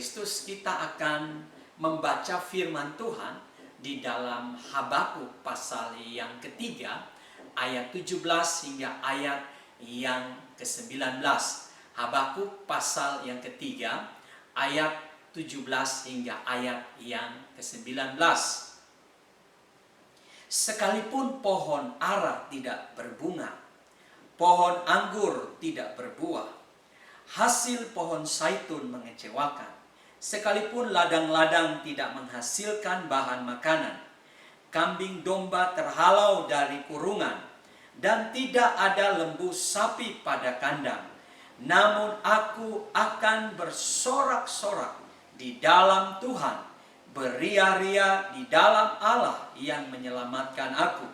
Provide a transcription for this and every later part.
Kristus, kita akan membaca firman Tuhan di dalam Habakuk pasal yang ketiga, ayat 17 hingga ayat yang ke-19. Habakuk pasal yang ketiga, ayat 17 hingga ayat yang ke-19. Sekalipun pohon ara tidak berbunga, pohon anggur tidak berbuah, hasil pohon zaitun mengecewakan, sekalipun ladang-ladang tidak menghasilkan bahan makanan, kambing domba terhalau dari kurungan, dan tidak ada lembu sapi pada kandang, namun aku akan bersorak-sorak di dalam Tuhan, beria-ria di dalam Allah yang menyelamatkan aku.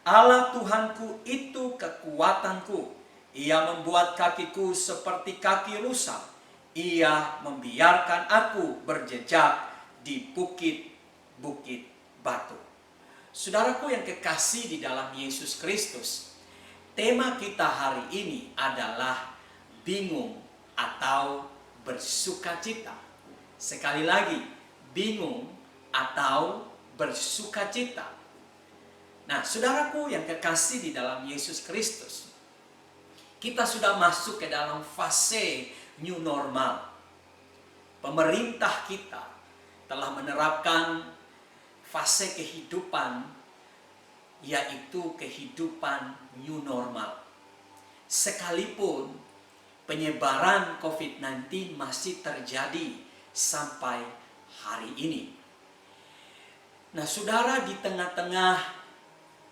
Allah Tuhanku itu kekuatanku. Ia membuat kakiku seperti kaki rusa. Ia membiarkan aku berjejak di bukit-bukit batu. Saudaraku yang kekasih di dalam Yesus Kristus, tema kita hari ini adalah bingung atau bersukacita. Sekali lagi, bingung atau bersukacita. Nah, saudaraku yang kekasih di dalam Yesus Kristus, kita sudah masuk ke dalam fase new normal. Pemerintah kita telah menerapkan fase kehidupan, yaitu kehidupan new normal. Sekalipun penyebaran COVID-19 masih terjadi sampai hari ini. Nah, saudara, di tengah-tengah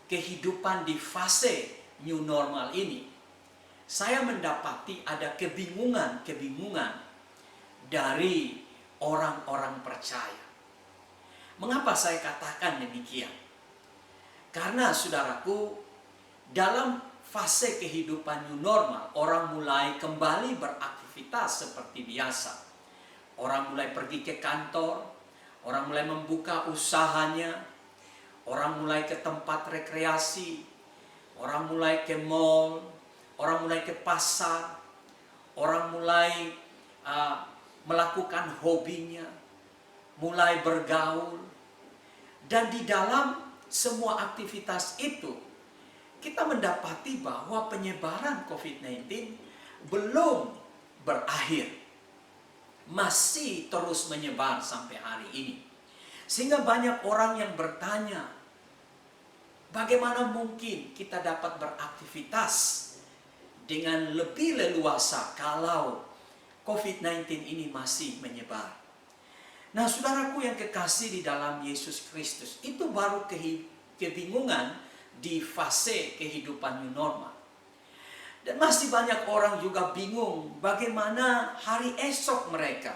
kehidupan di fase new normal ini, saya mendapati ada kebingungan dari orang-orang percaya. Mengapa saya katakan demikian? Karena saudaraku, dalam fase kehidupan new normal, orang mulai kembali beraktivitas seperti biasa. Orang mulai pergi ke kantor, orang mulai membuka usahanya, orang mulai ke tempat rekreasi, orang mulai ke mall, orang mulai ke pasar, orang mulai melakukan hobinya, mulai bergaul. Dan di dalam semua aktivitas itu, kita mendapati bahwa penyebaran COVID-19 belum berakhir. Masih terus menyebar sampai hari ini. Sehingga banyak orang yang bertanya, bagaimana mungkin kita dapat beraktivitas dengan lebih leluasa kalau COVID-19 ini masih menyebar? Nah, saudaraku yang kekasih di dalam Yesus Kristus, itu baru kebingungan di fase kehidupan new normal. Dan masih banyak orang juga bingung bagaimana hari esok mereka.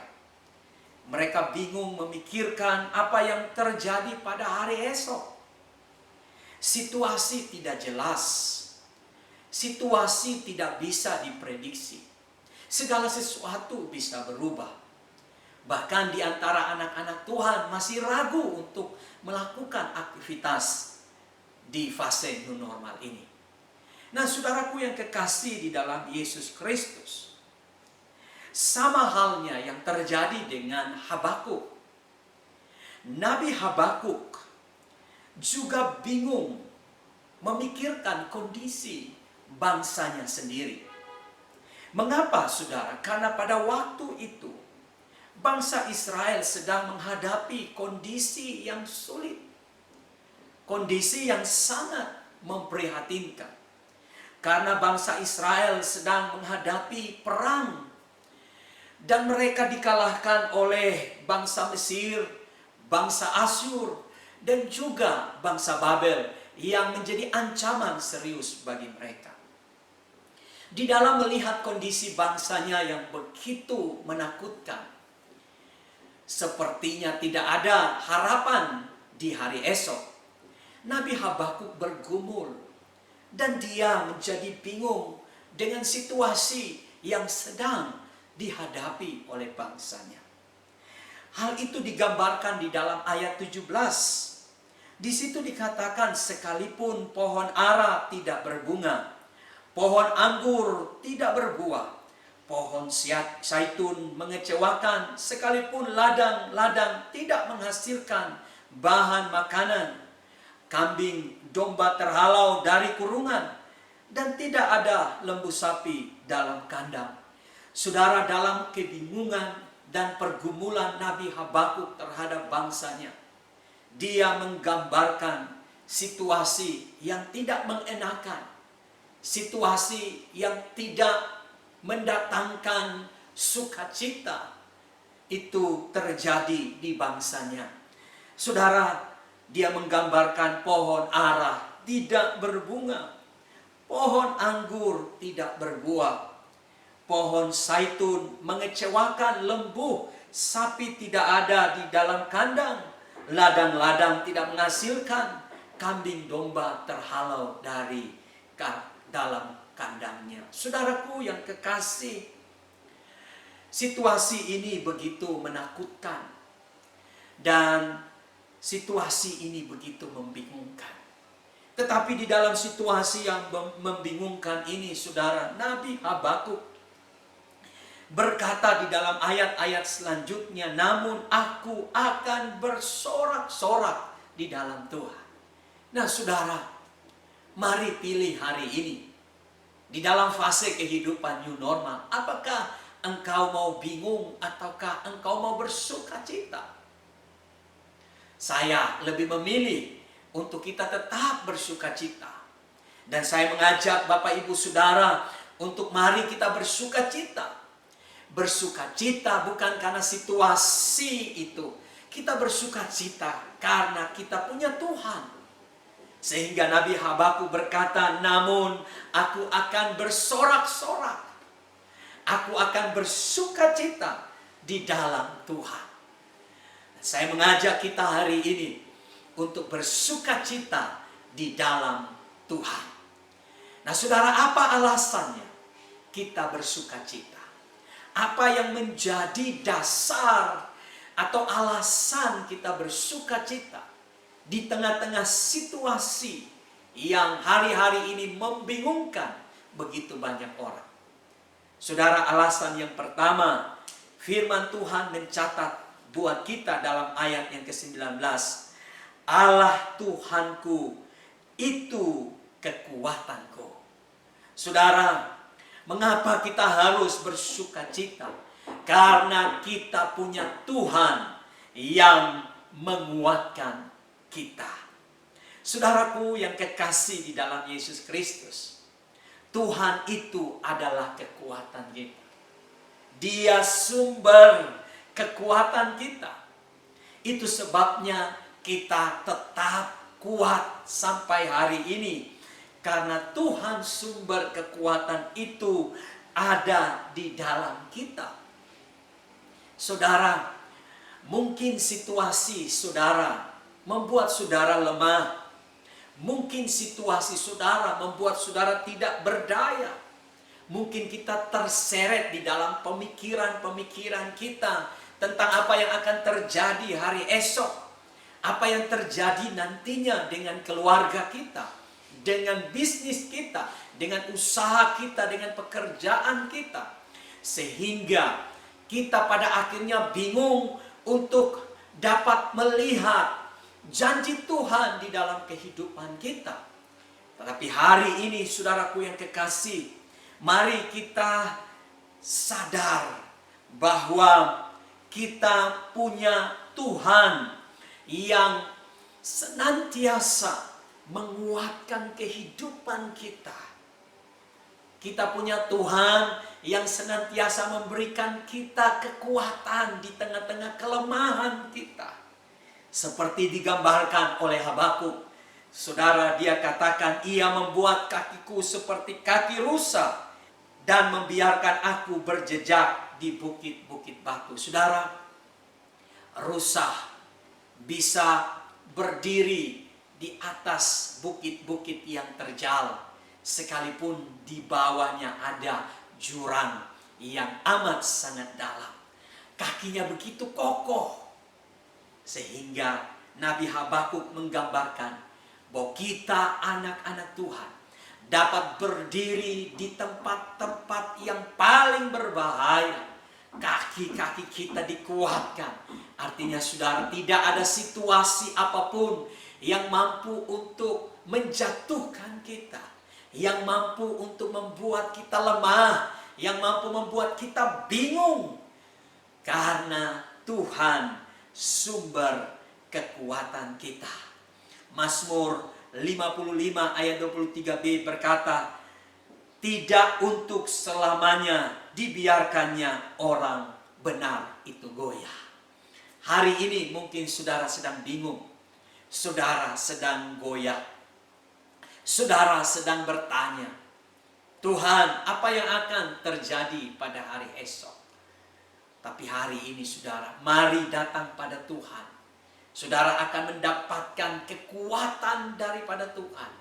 Mereka bingung memikirkan apa yang terjadi pada hari esok. Situasi tidak jelas. Situasi tidak bisa diprediksi. Segala sesuatu bisa berubah. Bahkan di antara anak-anak Tuhan masih ragu untuk melakukan aktivitas di fase new normal ini. Nah, saudaraku yang kekasih di dalam Yesus Kristus, sama halnya yang terjadi dengan Habakuk. Nabi Habakuk juga bingung memikirkan kondisi bangsanya sendiri. Mengapa, saudara? Karena pada waktu itu bangsa Israel sedang menghadapi kondisi yang sulit. Kondisi yang sangat memprihatinkan. Karena bangsa Israel sedang menghadapi perang. Dan mereka dikalahkan oleh bangsa Mesir, bangsa Asyur, dan juga bangsa Babel yang menjadi ancaman serius bagi mereka. Di dalam melihat kondisi bangsanya yang begitu menakutkan, sepertinya tidak ada harapan di hari esok, Nabi Habakuk bergumul. Dan dia menjadi bingung dengan situasi yang sedang dihadapi oleh bangsanya. Hal itu digambarkan di dalam ayat 17. Di situ dikatakan, sekalipun pohon ara tidak berbunga, pohon anggur tidak berbuah, Pohon zaitun mengecewakan sekalipun ladang-ladang tidak menghasilkan bahan makanan. Kambing domba terhalau dari kurungan dan tidak ada lembu sapi dalam kandang. Saudara, dalam kebingungan dan pergumulan Nabi Habakuk terhadap bangsanya, dia menggambarkan situasi yang tidak mengenakan, situasi yang tidak mendatangkan sukacita itu terjadi di bangsanya. Saudara, dia menggambarkan pohon ara tidak berbunga, pohon anggur tidak berbuah, pohon zaitun mengecewakan lembu, sapi tidak ada di dalam kandang, ladang-ladang tidak menghasilkan, kambing domba terhalau dari dalam kandangnya. Saudaraku yang kekasih, situasi ini begitu menakutkan dan situasi ini begitu membingungkan. Tetapi di dalam situasi yang membingungkan ini, saudara, Nabi Habakuk berkata di dalam ayat-ayat selanjutnya, namun aku akan bersorak-sorak di dalam Tuhan. Nah, saudara, mari pilih hari ini. Di dalam fase kehidupan new normal, apakah engkau mau bingung ataukah engkau mau bersuka cita? Saya lebih memilih untuk kita tetap bersuka cita. Dan saya mengajak Bapak Ibu Saudara untuk mari kita bersuka cita. Bersuka cita bukan karena situasi itu. Kita bersuka cita karena kita punya Tuhan. Sehingga Nabi Habakuk berkata, namun aku akan bersorak-sorak. Aku akan bersuka cita di dalam Tuhan. Saya mengajak kita hari ini untuk bersuka cita di dalam Tuhan. Nah, saudara, apa alasannya kita bersuka cita? Apa yang menjadi dasar atau alasan kita bersuka cita di tengah-tengah situasi yang hari-hari ini membingungkan begitu banyak orang? Saudara, alasan yang pertama, firman Tuhan mencatat buat kita dalam ayat yang ke-19. Allah Tuhanku itu kekuatanku. Saudara, mengapa kita harus bersuka cita? Karena kita punya Tuhan yang menguatkan kita. Saudaraku yang kekasih di dalam Yesus Kristus, Tuhan itu adalah kekuatan kita. Dia sumber kekuatan kita. Itu sebabnya kita tetap kuat sampai hari ini. Karena Tuhan sumber kekuatan itu ada di dalam kita. Saudara, mungkin situasi saudara membuat saudara lemah. Mungkin situasi saudara membuat saudara tidak berdaya. Mungkin kita terseret di dalam pemikiran-pemikiran kita tentang apa yang akan terjadi hari esok. Apa yang terjadi nantinya dengan keluarga kita, dengan bisnis kita, dengan usaha kita, dengan pekerjaan kita. Sehingga kita pada akhirnya bingung untuk dapat melihat janji Tuhan di dalam kehidupan kita. Tetapi hari ini, saudaraku yang kekasih, mari kita sadar bahwa kita punya Tuhan yang senantiasa menguatkan kehidupan kita. Kita punya Tuhan yang senantiasa memberikan kita kekuatan di tengah-tengah kelemahan kita. Seperti digambarkan oleh Habakuk. Saudara, dia katakan, ia membuat kakiku seperti kaki rusa dan membiarkan aku berjejak di bukit-bukit batu. Saudara, rusa bisa berdiri di atas bukit-bukit yang terjal, sekalipun di bawahnya ada jurang yang amat sangat dalam. Kakinya begitu kokoh, sehingga Nabi Habakuk menggambarkan bahwa kita anak-anak Tuhan dapat berdiri di tempat-tempat yang paling berbahaya. Kaki-kaki kita dikuatkan. Artinya saudara, tidak ada situasi apapun yang mampu untuk menjatuhkan kita, yang mampu untuk membuat kita lemah, yang mampu membuat kita bingung. Karena Tuhan sumber kekuatan kita. Mazmur 55 ayat 23b berkata, tidak untuk selamanya dibiarkannya orang benar itu goyah. Hari ini mungkin saudara sedang bingung, saudara sedang goyah, saudara sedang bertanya, Tuhan, apa yang akan terjadi pada hari esok? Tapi hari ini saudara, mari datang pada Tuhan. Saudara akan mendapatkan kekuatan daripada Tuhan.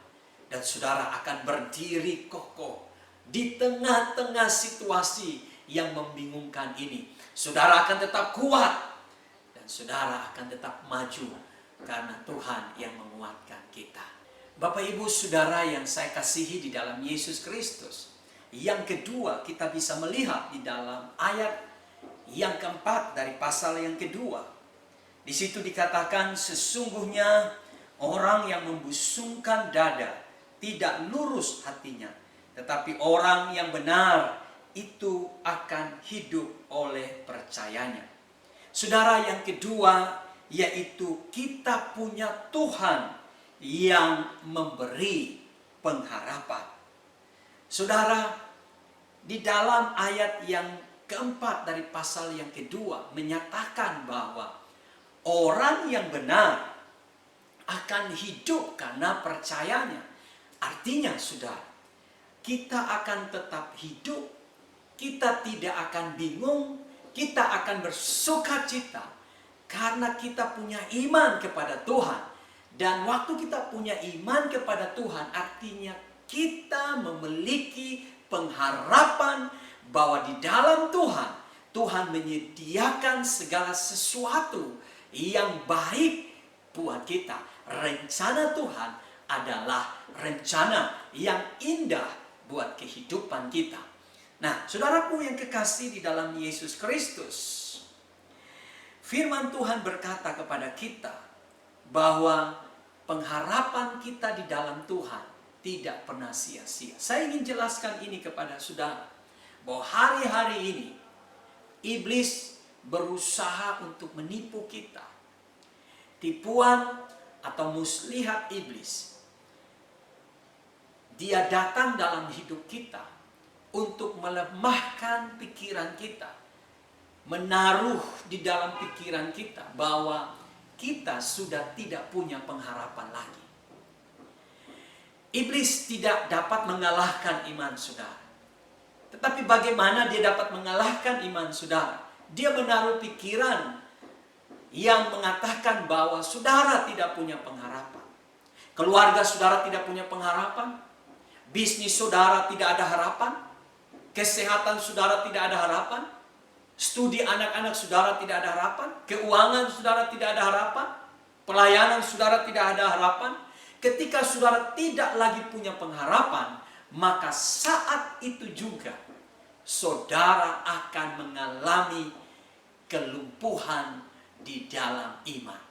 Dan saudara akan berdiri kokoh di tengah-tengah situasi yang membingungkan ini. Saudara akan tetap kuat. Dan saudara akan tetap maju. Karena Tuhan yang menguatkan kita. Bapak ibu saudara yang saya kasihi di dalam Yesus Kristus. Yang kedua, kita bisa melihat di dalam ayat yang keempat dari pasal yang kedua. Di situ dikatakan, sesungguhnya orang yang membusungkan dada tidak lurus hatinya, tetapi orang yang benar itu akan hidup oleh percayanya. Saudara, yang kedua yaitu kita punya Tuhan yang memberi pengharapan. Saudara, di dalam ayat yang keempat dari pasal yang kedua menyatakan bahwa orang yang benar akan hidup karena percayanya. Artinya saudara, kita akan tetap hidup, kita tidak akan bingung, kita akan bersukacita karena kita punya iman kepada Tuhan. Dan waktu kita punya iman kepada Tuhan, artinya kita memiliki pengharapan bahwa di dalam Tuhan, Tuhan menyediakan segala sesuatu yang baik buat kita. Rencana Tuhan adalah rencana yang indah buat kehidupan kita. Nah, saudaraku yang kekasih di dalam Yesus Kristus, firman Tuhan berkata kepada kita bahwa pengharapan kita di dalam Tuhan tidak pernah sia-sia. Saya ingin jelaskan ini kepada saudara, bahwa hari-hari ini iblis berusaha untuk menipu kita. Tipuan atau muslihat iblis, dia datang dalam hidup kita untuk melemahkan pikiran kita, menaruh di dalam pikiran kita bahwa kita sudah tidak punya pengharapan lagi. Iblis tidak dapat mengalahkan iman saudara. Tetapi bagaimana dia dapat mengalahkan iman saudara? Dia menaruh pikiran yang mengatakan bahwa saudara tidak punya pengharapan. Keluarga saudara tidak punya pengharapan. Bisnis saudara tidak ada harapan. Kesehatan saudara tidak ada harapan. Studi anak-anak saudara tidak ada harapan. Keuangan saudara tidak ada harapan. Pelayanan saudara tidak ada harapan. Ketika saudara tidak lagi punya pengharapan, maka saat itu juga saudara akan mengalami kelumpuhan di dalam iman.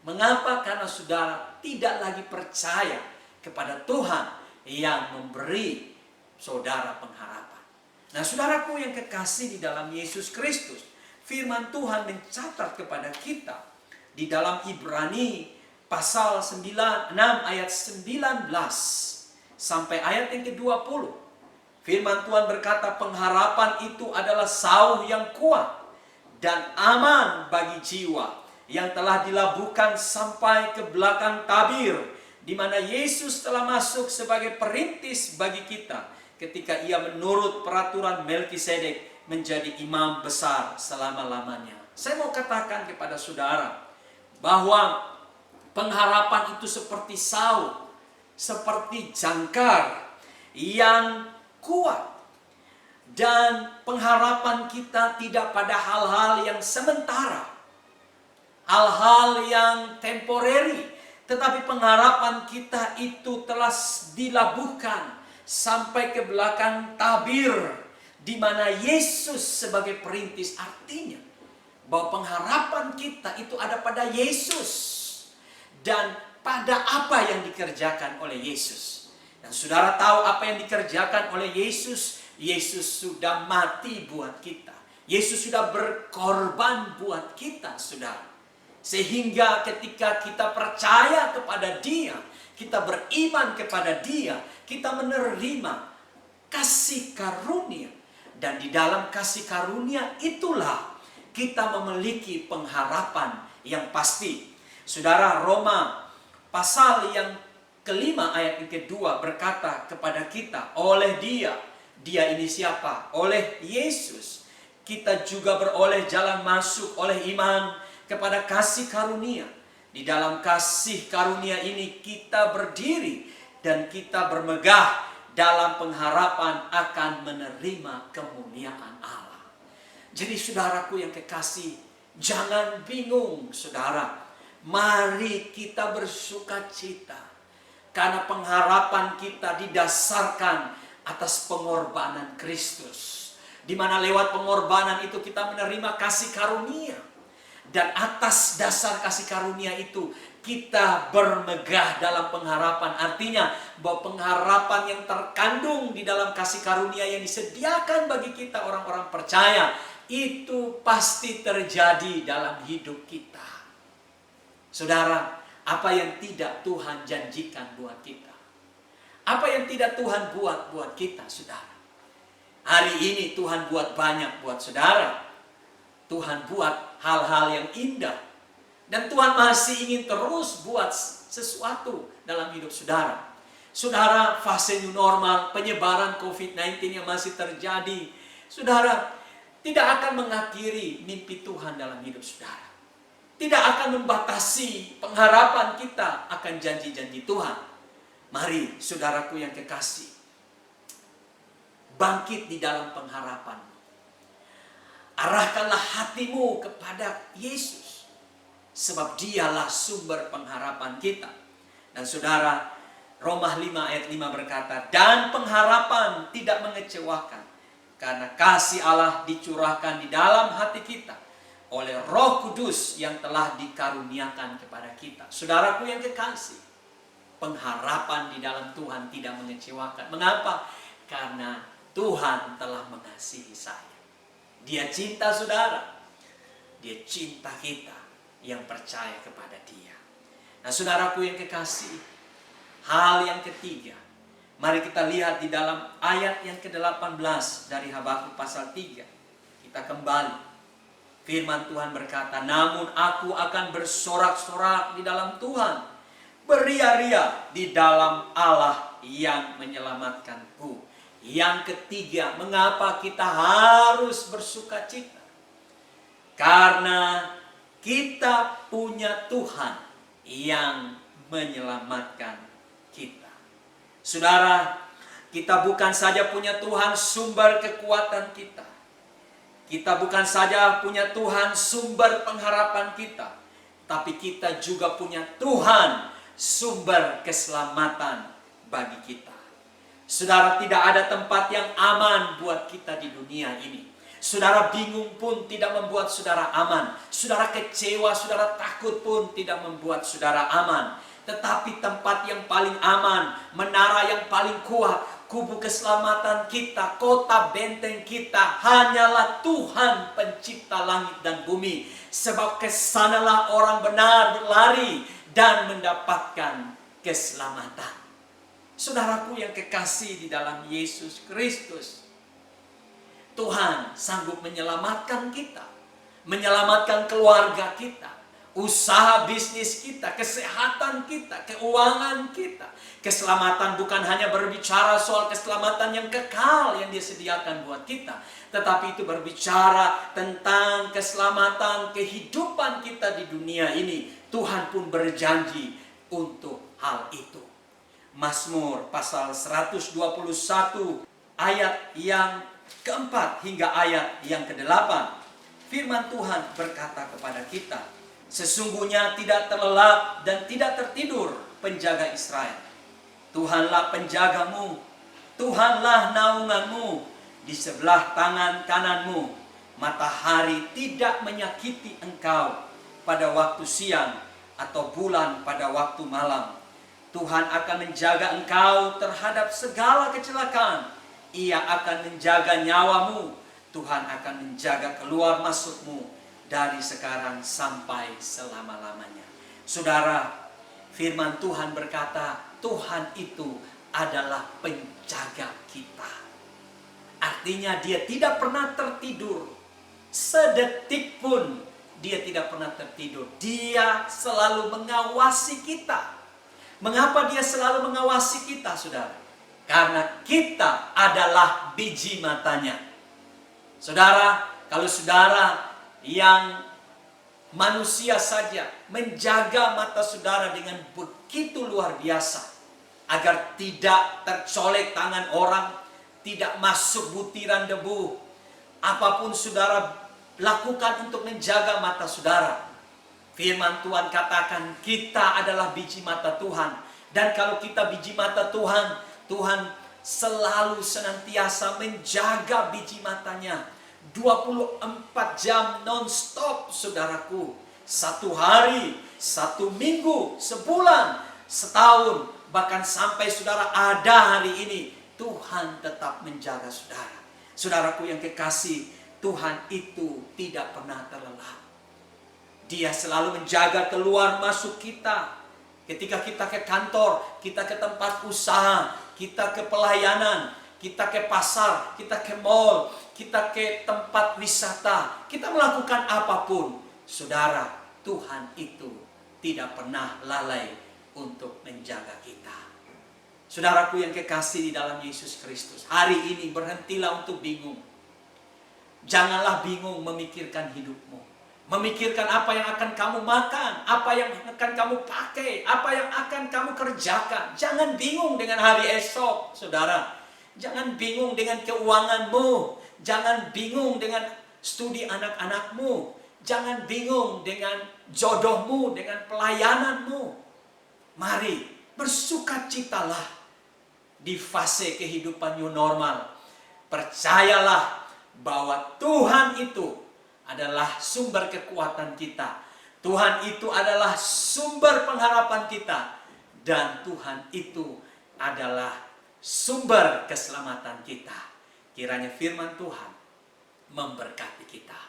Mengapa? Karena saudara tidak lagi percaya kepada Tuhan yang memberi saudara pengharapan. Nah, saudaraku yang kekasih di dalam Yesus Kristus, firman Tuhan mencatat kepada kita di dalam Ibrani pasal 6 ayat 19 sampai ayat yang ke-20. Firman Tuhan berkata, pengharapan itu adalah sauh yang kuat dan aman bagi jiwa yang telah dilabuhkan sampai ke belakang tabir, di mana Yesus telah masuk sebagai perintis bagi kita ketika ia menurut peraturan Melkisedek menjadi imam besar selama-lamanya. Saya mau katakan kepada saudara bahwa pengharapan itu seperti sauh, seperti jangkar yang kuat. Dan pengharapan kita tidak pada hal-hal yang sementara, hal-hal yang temporary, tetapi pengharapan kita itu telah dilabuhkan sampai ke belakang tabir, di mana Yesus sebagai perintis, artinya bahwa pengharapan kita itu ada pada Yesus dan pada apa yang dikerjakan oleh Yesus. Dan saudara tahu apa yang dikerjakan oleh Yesus? Yesus sudah mati buat kita. Yesus sudah berkorban buat kita, saudara. Sehingga ketika kita percaya kepada Dia, kita beriman kepada Dia, kita menerima kasih karunia. Dan di dalam kasih karunia itulah kita memiliki pengharapan yang pasti. Saudara, Roma pasal yang kelima ayat yang kedua berkata kepada kita, oleh Dia ini siapa? Oleh Yesus. Kita juga beroleh jalan masuk oleh iman kepada kasih karunia. Di dalam kasih karunia ini kita berdiri dan kita bermegah dalam pengharapan akan menerima kemuliaan Allah. Jadi saudaraku yang kekasih, jangan bingung saudara. Mari kita bersukacita karena pengharapan kita didasarkan atas pengorbanan Kristus, di mana lewat pengorbanan itu kita menerima kasih karunia. Dan atas dasar kasih karunia itu kita bermegah dalam pengharapan. Artinya bahwa pengharapan yang terkandung di dalam kasih karunia yang disediakan bagi kita orang-orang percaya, itu pasti terjadi dalam hidup kita. Saudara, apa yang tidak Tuhan janjikan buat kita? Apa yang tidak Tuhan buat kita, saudara? Hari ini Tuhan buat banyak buat saudara. Tuhan buat hal-hal yang indah. Dan Tuhan masih ingin terus buat sesuatu dalam hidup saudara. Saudara, fase new normal, penyebaran COVID-19 yang masih terjadi, saudara, tidak akan mengakhiri mimpi Tuhan dalam hidup saudara. Tidak akan membatasi pengharapan kita akan janji-janji Tuhan. Mari, saudaraku yang kekasih, bangkit di dalam pengharapan. Arahkanlah hatimu kepada Yesus, sebab Dialah sumber pengharapan kita. Dan saudara, Roma 5 ayat 5 berkata, dan pengharapan tidak mengecewakan, karena kasih Allah dicurahkan di dalam hati kita oleh Roh Kudus yang telah dikaruniakan kepada kita. Saudaraku yang kekasih, pengharapan di dalam Tuhan tidak mengecewakan. Mengapa? Karena Tuhan telah mengasihi saya. Dia cinta saudara. Dia cinta kita yang percaya kepada Dia. Nah, saudaraku yang kekasih, hal yang ketiga, mari kita lihat di dalam ayat yang ke-18 dari Habakuk pasal 3. Kita kembali. Firman Tuhan berkata, namun aku akan bersorak-sorak di dalam Tuhan, beria-ria di dalam Allah yang menyelamatkanku. Yang ketiga, mengapa kita harus bersuka cita? Karena kita punya Tuhan yang menyelamatkan kita. Saudara, kita bukan saja punya Tuhan sumber kekuatan kita. Kita bukan saja punya Tuhan sumber pengharapan kita. Tapi kita juga punya Tuhan sumber keselamatan bagi kita. Saudara, tidak ada tempat yang aman buat kita di dunia ini. Saudara bingung pun tidak membuat saudara aman. Saudara kecewa, saudara takut pun tidak membuat saudara aman. Tetapi tempat yang paling aman, menara yang paling kuat, kubu keselamatan kita, kota benteng kita, hanyalah Tuhan pencipta langit dan bumi. Sebab kesanalah orang benar berlari dan mendapatkan keselamatan. Saudaraku yang kekasih di dalam Yesus Kristus, Tuhan sanggup menyelamatkan kita, menyelamatkan keluarga kita, usaha bisnis kita, kesehatan kita, keuangan kita. Keselamatan bukan hanya berbicara soal keselamatan yang kekal yang Dia sediakan buat kita, tetapi itu berbicara tentang keselamatan kehidupan kita di dunia ini. Tuhan pun berjanji untuk hal itu. Mazmur pasal 121 ayat yang keempat hingga ayat yang ke-8. Firman Tuhan berkata kepada kita, sesungguhnya tidak terlelap dan tidak tertidur penjaga Israel. Tuhanlah penjagamu, Tuhanlah naunganmu, di sebelah tangan kananmu. Matahari tidak menyakiti engkau pada waktu siang, atau bulan pada waktu malam. Tuhan akan menjaga engkau terhadap segala kecelakaan. Ia akan menjaga nyawamu. Tuhan akan menjaga keluar masukmu dari sekarang sampai selama-lamanya. Saudara, firman Tuhan berkata, Tuhan itu adalah penjaga kita. Artinya dia tidak pernah tertidur. Sedetik pun dia tidak pernah tertidur. Dia selalu mengawasi kita. Mengapa dia selalu mengawasi kita, saudara? Karena kita adalah biji matanya. Saudara, kalau saudara yang manusia saja menjaga mata saudara dengan begitu luar biasa, agar tidak tercolek tangan orang, tidak masuk butiran debu, apapun saudara lakukan untuk menjaga mata saudara. Firman Tuhan katakan kita adalah biji mata Tuhan. Dan kalau kita biji mata Tuhan, Tuhan selalu senantiasa menjaga biji matanya 24 jam non-stop, saudaraku. Satu hari, satu minggu, sebulan, setahun, bahkan sampai saudara ada hari ini, Tuhan tetap menjaga saudara. Saudaraku yang kekasih, Tuhan itu tidak pernah terlelap. Dia selalu menjaga keluar masuk kita. Ketika kita ke kantor, kita ke tempat usaha, kita ke pelayanan, kita ke pasar, kita ke mall, kita ke tempat wisata, kita melakukan apapun. Saudara, Tuhan itu tidak pernah lalai untuk menjaga kita. Saudaraku yang kekasih di dalam Yesus Kristus, hari ini berhentilah untuk bingung. Janganlah bingung memikirkan hidupmu. Memikirkan apa yang akan kamu makan, apa yang akan kamu pakai, apa yang akan kamu kerjakan. Jangan bingung dengan hari esok, saudara. Jangan bingung dengan keuanganmu. Jangan bingung dengan studi anak-anakmu. Jangan bingung dengan jodohmu, dengan pelayananmu. Mari bersukacitalah di fase kehidupan new normal. Percayalah bahwa Tuhan itu adalah sumber kekuatan kita. Tuhan itu adalah sumber pengharapan kita. Dan Tuhan itu adalah sumber keselamatan kita. Kiranya firman Tuhan memberkati kita.